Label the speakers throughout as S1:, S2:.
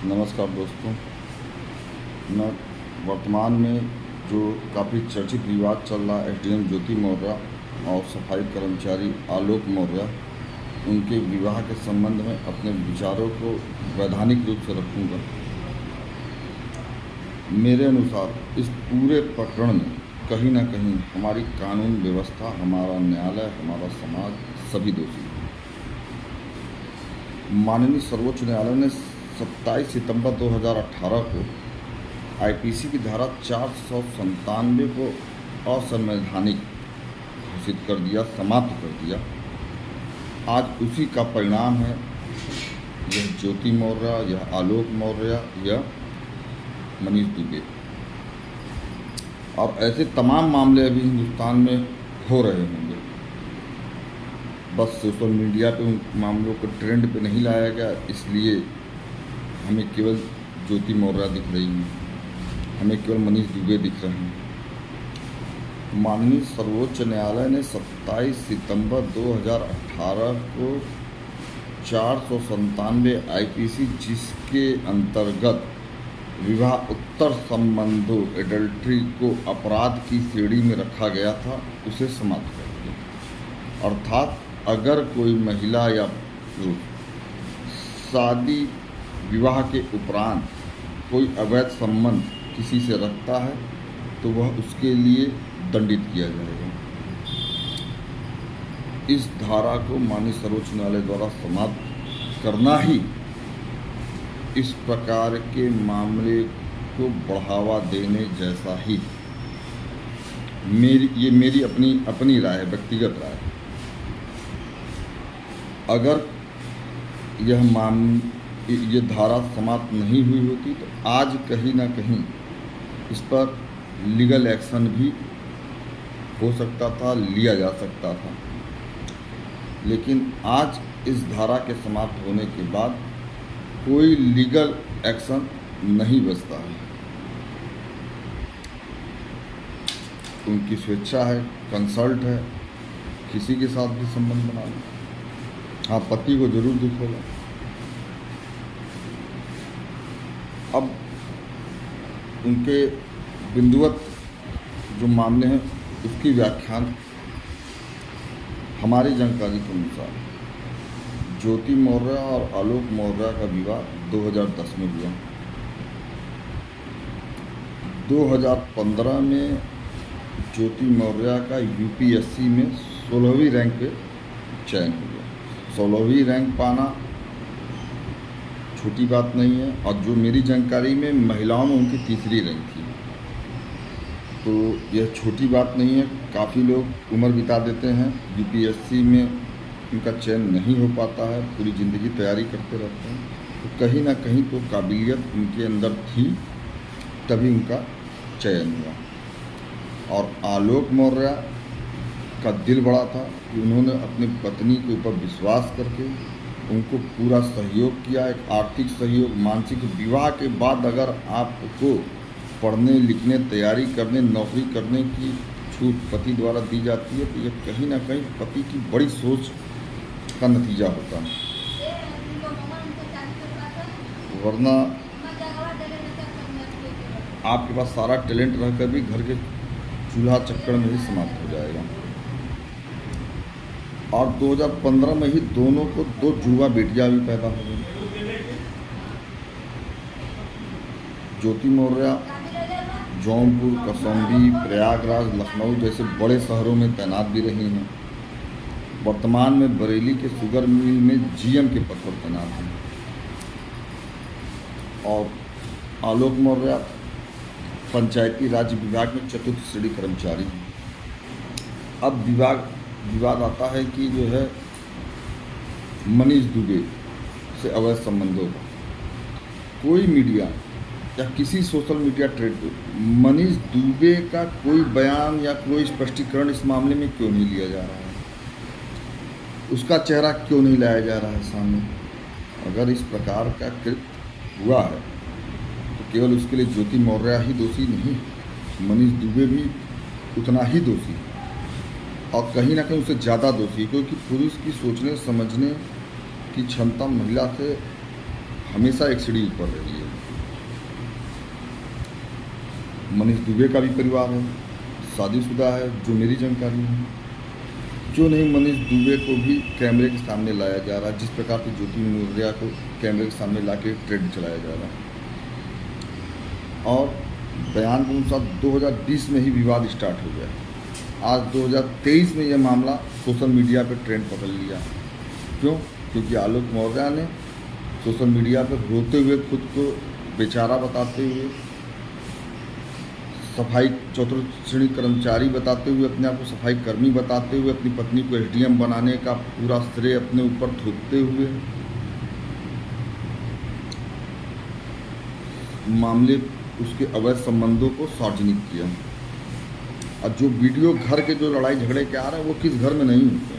S1: नमस्कार दोस्तों। मैं वर्तमान में जो काफ़ी चर्चित विवाद चल रहा है एसडीएम ज्योति मौर्य और सफाई कर्मचारी आलोक मौर्य, उनके विवाह के संबंध में अपने विचारों को वैधानिक रूप से रखूँगा। मेरे अनुसार इस पूरे प्रकरण में कहीं ना कहीं हमारी कानून व्यवस्था, हमारा न्यायालय, हमारा समाज सभी दोषी हैं। माननीय सर्वोच्च न्यायालय ने 27 सितंबर 2018 को आईपीसी की धारा 497 को असंवैधानिक घोषित कर दिया, समाप्त कर दिया। आज उसी का परिणाम है यह ज्योति मौर्य, यह आलोक मौर्य, यह मनीष दुबे और ऐसे तमाम मामले अभी हिंदुस्तान में हो रहे होंगे। बस सोशल मीडिया पे उन मामलों को ट्रेंड पे नहीं लाया गया, इसलिए हमें केवल ज्योति मौर्य दिख रही है, हमें केवल मनीष दुबे दिख रहे हैं। माननीय सर्वोच्च न्यायालय ने 27 सितंबर 2018 को 497 आईपीसी, जिसके अंतर्गत विवाह उत्तर संबंधों एडल्ट्री को अपराध की श्रेणी में रखा गया था, उसे समाप्त कर दिया। अर्थात अगर कोई महिला या पुरुष शादी विवाह के उपरांत कोई अवैध संबंध किसी से रखता है तो वह उसके लिए दंडित किया जाएगा। इस धारा को माननीय सर्वोच्च न्यायालय द्वारा समाप्त करना ही इस प्रकार के मामले को बढ़ावा देने जैसा ही मेरी अपनी राय है, व्यक्तिगत राय। अगर ये धारा समाप्त नहीं हुई होती तो आज कहीं ना कहीं इस पर लीगल एक्शन भी हो सकता था, लिया जा सकता था। लेकिन आज इस धारा के समाप्त होने के बाद कोई लीगल एक्शन नहीं बचता है। उनकी स्वेच्छा है, कंसल्ट है, किसी के साथ भी संबंध बना लो। हाँ, पति को जरूर दुख होगा। अब उनके बिंदुवत जो मामले हैं उसकी व्याख्यान हमारी जानकारी के अनुसार ज्योति मौर्य और आलोक मौर्य का विवाह 2010 में हुआ। 2015 में ज्योति मौर्य का यूपीएससी में 16वीं रैंक पे चयन हुआ। 16वीं रैंक पाना छोटी बात नहीं है, और जो मेरी जानकारी में महिलाओं में उनकी तीसरी रैंक थी, तो यह छोटी बात नहीं है। काफ़ी लोग उम्र बिता देते हैं, यूपीएससी में उनका चयन नहीं हो पाता है, पूरी ज़िंदगी तैयारी करते रहते हैं। तो कहीं ना कहीं तो काबिलियत उनके अंदर थी, तभी उनका चयन हुआ। और आलोक मौर्य का दिल बड़ा था कि उन्होंने अपनी पत्नी के ऊपर विश्वास करके उनको पूरा सहयोग किया, एक आर्थिक सहयोग, मानसिक। विवाह के बाद अगर आपको पढ़ने लिखने, तैयारी करने, नौकरी करने की छूट पति द्वारा दी जाती है तो यह कहीं ना कहीं पति की बड़ी सोच का नतीजा होता है। वरना आपके पास सारा टैलेंट रहकर भी घर के चूल्हा चक्कर में ही समाप्त हो जाएगा। और 2015 में ही दोनों को 2 जुड़वा बेटियां भी पैदा हो गई। ज्योति मौर्य जौनपुर, कौशाम्बी, प्रयागराज, लखनऊ जैसे बड़े शहरों में तैनात भी रही हैं। वर्तमान में बरेली के शुगर मिल में जीएम के पद पर तैनात हैं। और आलोक मौर्य पंचायती राज विभाग में 4th श्रेणी कर्मचारी हैं। अब विवाद आता है कि जो है मनीष दुबे से अवैध संबंधों का कोई मीडिया या किसी सोशल मीडिया ट्रेड पे मनीष दुबे का कोई बयान या कोई स्पष्टीकरण इस मामले में क्यों नहीं लिया जा रहा है, उसका चेहरा क्यों नहीं लाया जा रहा है सामने। अगर इस प्रकार का कृत्य हुआ है तो केवल उसके लिए ज्योति मौर्य ही दोषी नहीं, मनीष दुबे भी उतना ही दोषी है, और कहीं ना कहीं उससे ज़्यादा दोषी, क्योंकि पुरुष की सोचने समझने की क्षमता महिला से हमेशा एक सीढ़ी ऊपर रही है। मनीष दुबे का भी परिवार है, शादीशुदा है, जो मेरी जानकारी में। जो नहीं, मनीष दुबे को भी कैमरे के सामने लाया जा रहा है, जिस प्रकार से ज्योति मौर्या को कैमरे के सामने ला के ट्रेंड चलाया जा रहा है। और बयान के अनुसार 2020 में ही विवाद स्टार्ट हो गया। आज 2023 में यह मामला सोशल मीडिया पर ट्रेंड पकड़ लिया। क्यों? क्योंकि आलोक मौर्या ने सोशल मीडिया पर रोते हुए, खुद को बेचारा बताते हुए, सफाई चतुर्थ श्रेणी कर्मचारी बताते हुए, अपने आप को सफाई कर्मी बताते हुए, अपनी पत्नी को एसडीएम बनाने का पूरा श्रेय अपने ऊपर थोपते हुए मामले, उसके अवैध संबंधों को सार्वजनिक किया। और जो वीडियो घर के जो लड़ाई झगड़े के आ रहे हैं, वो किस घर में नहीं होते,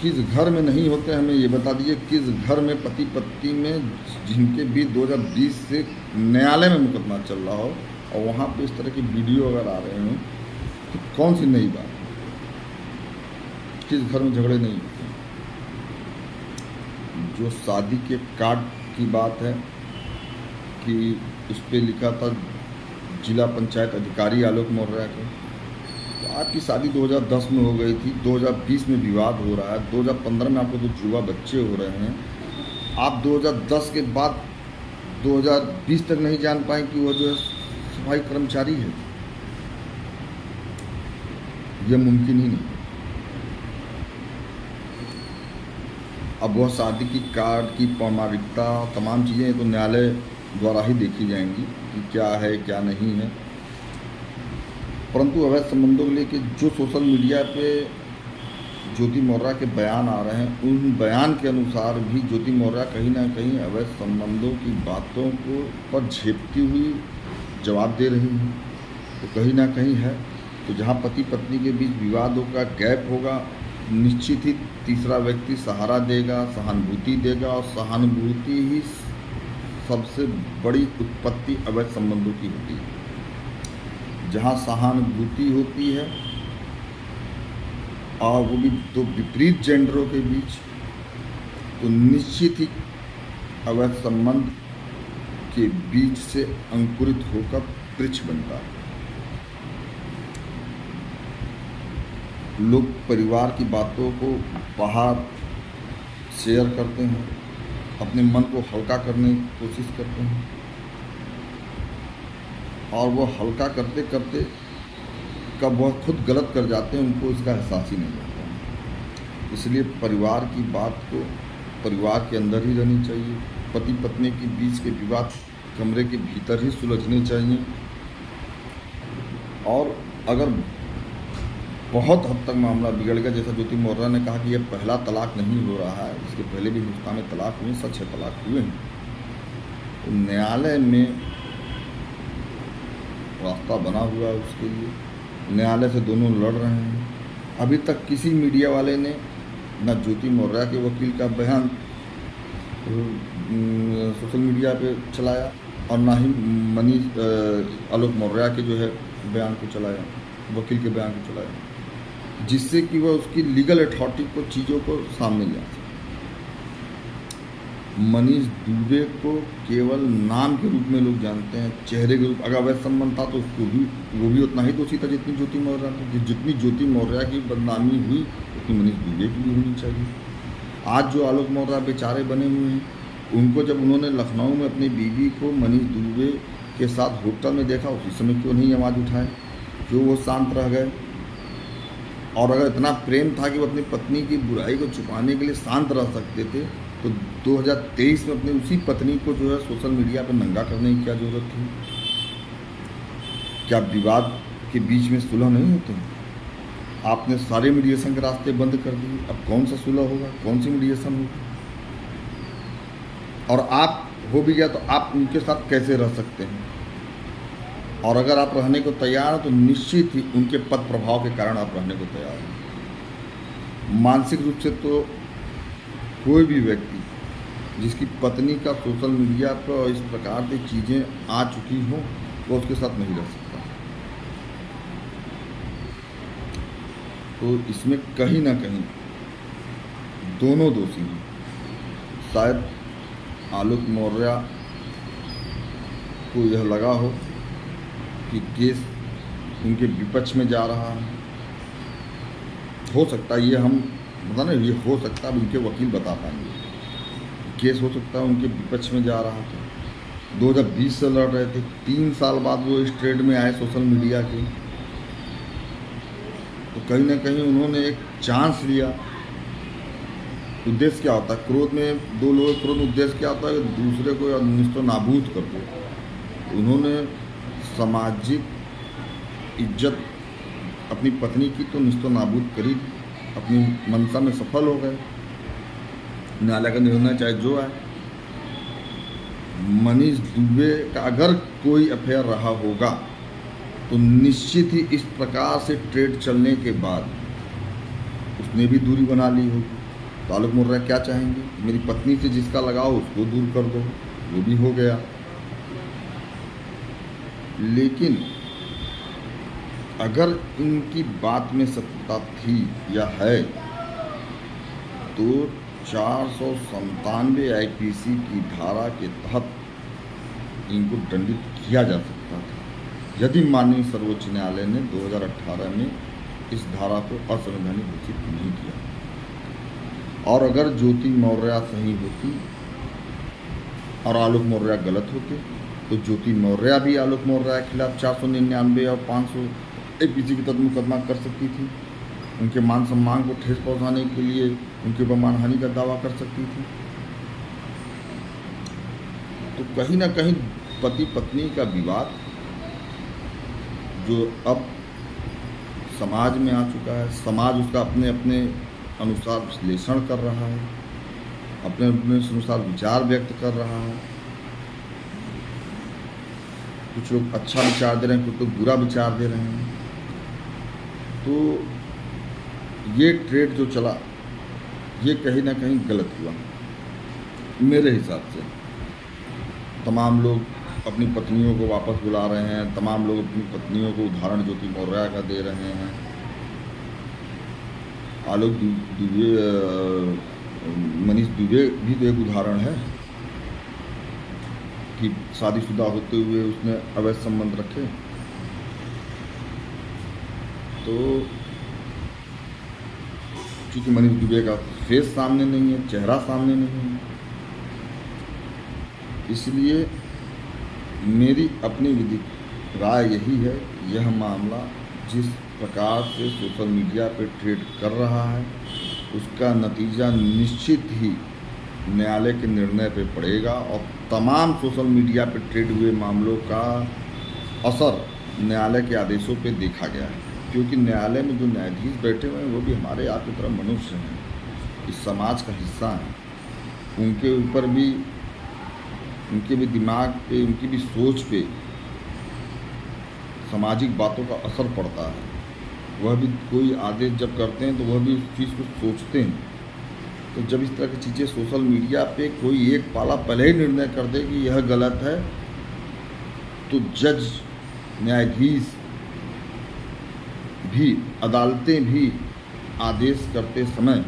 S1: किस घर में नहीं होते, हमें ये बता दीजिए। किस घर में पति पत्नी में जिनके बीच 2020 से न्यायालय में मुकदमा चल रहा हो और वहाँ पे इस तरह की वीडियो अगर आ रहे हो, तो कौन सी नई बात? किस घर में झगड़े नहीं होते? जो शादी के कार्ड की बात है कि उस पर लिखा था जिला पंचायत अधिकारी आलोक मौर्या के, तो आपकी शादी 2010 में हो गई थी, 2020 में विवाद हो रहा है, 2015 में आपको तो जुड़वा बच्चे हो रहे हैं। आप 2010 के बाद 2020 तक नहीं जान पाए कि वो जो है सफाई कर्मचारी है। यह मुमकिन ही नहीं। अब वह शादी की कार्ड की प्रमाणिकता, तमाम चीज़ें तो न्यायालय द्वारा ही देखी जाएंगी कि क्या है क्या नहीं है। परंतु अवैध संबंधों को लेकर जो सोशल मीडिया पे ज्योति मौर्या के बयान आ रहे हैं, उन बयान के अनुसार भी ज्योति मौर्या कहीं ना कहीं अवैध संबंधों की बातों को पर झेपती हुई जवाब दे रही हैं। तो कहीं ना कहीं है, तो जहाँ पति पत्नी के बीच विवाद होगा, गैप होगा, निश्चित ही तीसरा व्यक्ति सहारा देगा, सहानुभूति देगा, और सहानुभूति ही सबसे बड़ी उत्पत्ति अवैध संबंधों की होती है। जहाँ सहानुभूति होती है और वो भी तो विपरीत जेंडरों के बीच, तो निश्चित ही अवैध संबंध के बीच से अंकुरित होकर वृक्ष बनता है। लोग परिवार की बातों को बाहर शेयर करते हैं, अपने मन को हल्का करने की कोशिश करते हैं, और वो हल्का करते करते कब वह खुद गलत कर जाते हैं, उनको इसका एहसास ही नहीं होता है। इसलिए परिवार की बात को परिवार के अंदर ही रहनी चाहिए। पति पत्नी के बीच के विवाद कमरे के भीतर ही सुलझने चाहिए। और अगर बहुत हद तक मामला बिगड़ गया, जैसा ज्योति मौर्या ने कहा कि यह पहला तलाक नहीं हो रहा है, इसके पहले भी हिंदुस्तान में तलाक हुए, 6 तलाक हुए हैं, तो न्यायालय में रास्ता बना हुआ है उसके लिए। न्यायालय से दोनों लड़ रहे हैं। अभी तक किसी मीडिया वाले ने न ज्योति मौर्या के वकील का बयान सोशल मीडिया पे चलाया, और ना ही आलोक मौर्या के जो है बयान को चलाया, वकील के बयान को चलाया, जिससे कि वह उसकी लीगल अथॉरिटी को चीज़ों को सामने ले आ सके। मनीष दुबे को केवल नाम के रूप में लोग जानते हैं, चेहरे के रूप। अगर अवैध संबंध था तो उसको भी वो भी उतना ही दोषी था जितनी ज्योति मौर्या थी। जितनी ज्योति मौर्या की बदनामी हुई उतनी मनीष दुबे की भी होनी चाहिए। आज जो आलोक मौर्या बेचारे बने हुए हैं, उनको जब उन्होंने लखनऊ में अपनी बीवी को मनीष दुबे के साथ होटल में देखा, उसी समय क्यों नहीं आवाज़ उठाए, क्यों वो शांत रह गए? और अगर इतना प्रेम था कि वो अपनी पत्नी की बुराई को छुपाने के लिए शांत रह सकते थे, तो 2023 में अपनी उसी पत्नी को जो है सोशल मीडिया पर नंगा करने की क्या ज़रूरत थी? क्या विवाद के बीच में सुलह नहीं होते? आपने सारे मीडिएशन के रास्ते बंद कर दिए, अब कौन सा सुलह होगा, कौन सी मीडिएशन होगी? और आप हो भी गया तो आप उनके साथ कैसे रह सकते हैं? और अगर आप रहने को तैयार हैं तो निश्चित ही उनके पद प्रभाव के कारण आप रहने को तैयार हैं। मानसिक रूप से तो कोई भी व्यक्ति जिसकी पत्नी का सोशल मीडिया पर इस प्रकार की चीज़ें आ चुकी हों, वो उसके साथ नहीं रह सकता। तो इसमें कहीं ना कहीं दोनों दोषी हैं। शायद आलोक मौर्य को यह लगा हो कि केस उनके विपक्ष में जा रहा है। हो सकता है, ये हम बता ना, ये हो सकता है, उनके वकील बता पाएंगे। केस हो सकता है उनके विपक्ष में जा रहा था। 2020 से लड़ रहे थे, 3 साल बाद वो इस ट्रेड में आए सोशल मीडिया के, तो कहीं ना कहीं उन्होंने एक चांस लिया। उद्देश्य क्या होता है क्रोध में? दो लोगों का क्रोध उद्देश्य क्या होता है? दूसरे को निस्तो नाबूद कर दो। उन्होंने सामाजिक इज्जत अपनी पत्नी की तो निस्तो नाबूद करी, अपनी मंशा में सफल हो गए। न्यायालय का निर्णय चाहे जो आए। मनीष दुबे का अगर कोई अफेयर रहा होगा तो निश्चित ही इस प्रकार से ट्रेड चलने के बाद उसने भी दूरी बना ली होगी। तो आलोक मौर्य क्या चाहेंगे? मेरी पत्नी से जिसका लगाव उसको दूर कर दो, वो भी हो गया। लेकिन अगर इनकी बात में सत्यता थी या है तो 497 आईपीसी की धारा के तहत इनको दंडित किया जा सकता था, यदि माननीय सर्वोच्च न्यायालय ने 2018 में इस धारा को असंवैधानिक घोषित नहीं किया। और अगर ज्योति मौर्य सही होती और आलोक मौर्य गलत होते तो ज्योति मौर्य भी आलोक मौर्य के खिलाफ 499 और 500 आईपीसी के तहत मुकदमा कर सकती थी। उनके मान सम्मान को ठेस पहुंचाने के लिए उनके ऊपर मानहानि का दावा कर सकती थी। तो कहीं ना कहीं पति पत्नी का विवाद जो अब समाज में आ चुका है, समाज उसका अपने अपने अनुसार विश्लेषण कर रहा है, अपने अपने अनुसार विचार व्यक्त कर रहा है। कुछ लोग अच्छा विचार दे रहे हैं, कुछ लोग बुरा विचार दे रहे हैं। तो ये ट्रेड जो चला ये कहीं ना कहीं गलत हुआ मेरे हिसाब से। तमाम लोग अपनी पत्नियों को वापस बुला रहे हैं, तमाम लोग अपनी पत्नियों को उदाहरण ज्योति मौर्य का दे रहे हैं। आलोक दुबे, मनीष दुबे भी तो एक उदाहरण है कि शादीशुदा होते हुए उसने अवैध संबंध रखे। तो चूँकि मनीष दुबे का फेस सामने नहीं है, चेहरा सामने नहीं है, इसलिए मेरी अपनी विधिक राय यही है, यह मामला जिस प्रकार से सोशल मीडिया पर ट्रेड कर रहा है उसका नतीजा निश्चित ही न्यायालय के निर्णय पर पड़ेगा और तमाम सोशल मीडिया पर ट्रेड हुए मामलों का असर न्यायालय के आदेशों पर देखा गया है। क्योंकि न्यायालय में जो न्यायाधीश बैठे हुए हैं वो भी हमारे आपकी तरह मनुष्य हैं, इस समाज का हिस्सा हैं। उनके ऊपर भी, उनके भी दिमाग पे, उनकी भी सोच पे सामाजिक बातों का असर पड़ता है। वह भी कोई आदेश जब करते हैं तो वह भी उस चीज़ को सोचते हैं। तो जब इस तरह की चीज़ें सोशल मीडिया पे कोई एक पाला पहले ही निर्णय कर दे कि यह गलत है, तो जज, न्यायाधीश भी, अदालतें भी आदेश करते समय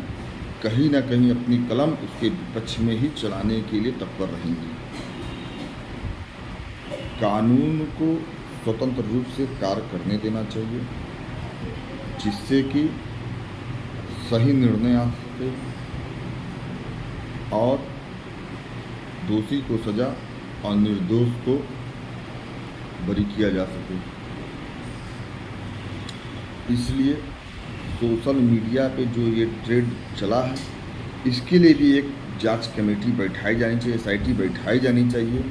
S1: कहीं ना कहीं अपनी कलम उसके विपक्ष में ही चलाने के लिए तत्पर रहेंगी। कानून को स्वतंत्र रूप से कार्य करने देना चाहिए जिससे कि सही निर्णय आ सके और दोषी को सजा और निर्दोष को बरी किया जा सके। इसलिए सोशल मीडिया पे जो ये ट्रेड चला है इसके लिए भी एक जांच कमेटी बैठाई जानी चाहिए, एसआईटी बैठाई जानी चाहिए।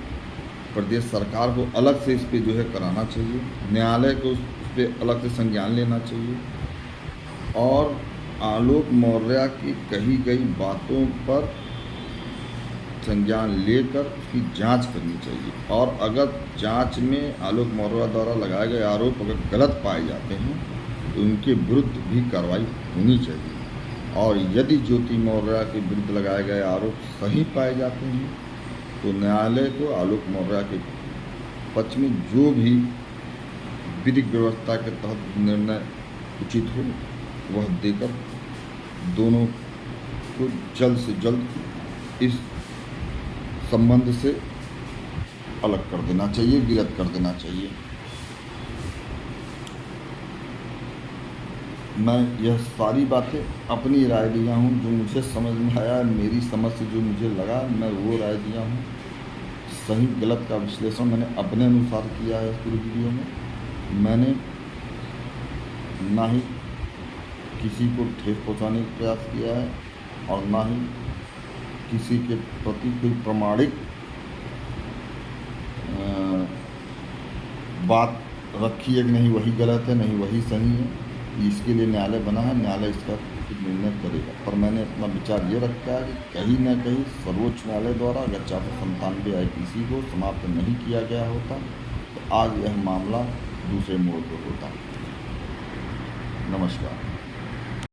S1: प्रदेश सरकार को अलग से इस पे जो है कराना चाहिए, न्यायालय को उस पर अलग से संज्ञान लेना चाहिए और आलोक मौर्य की कही गई बातों पर संज्ञान लेकर उसकी जांच करनी चाहिए। और अगर जांच में आलोक मौर्य द्वारा लगाए गए आरोप अगर गलत पाए जाते हैं तो उनके विरुद्ध भी कार्रवाई होनी चाहिए। और यदि ज्योति मौर्य के विरुद्ध लगाए गए आरोप सही पाए जाते हैं तो न्यायालय को आलोक मौर्य के पक्ष में जो भी विधिक व्यवस्था के तहत निर्णय उचित हो वह देकर दोनों को जल्द से जल्द इस संबंध से अलग कर देना चाहिए, विरत कर देना चाहिए। मैं यह सारी बातें अपनी राय दिया हूँ, जो मुझे समझ में आया, मेरी समझ से जो मुझे लगा, मैं वो राय दिया हूँ। सही गलत का विश्लेषण मैंने अपने अनुसार किया है। इस पूरी वीडियो में मैंने ना ही किसी को ठेस पहुंचाने का प्रयास किया है और ना ही किसी के प्रति कोई प्रमाणिक बात रखी है कि नहीं वही गलत है, नहीं वही सही है। इसके लिए न्यायालय बना है, न्यायालय इसका निर्णय करेगा। पर मैंने अपना विचार ये रखा है कि कहीं न कहीं सर्वोच्च न्यायालय द्वारा अगर 497 IPC को समाप्त नहीं किया गया होता तो आज यह मामला दूसरे मोड़ पर होता। नमस्कार।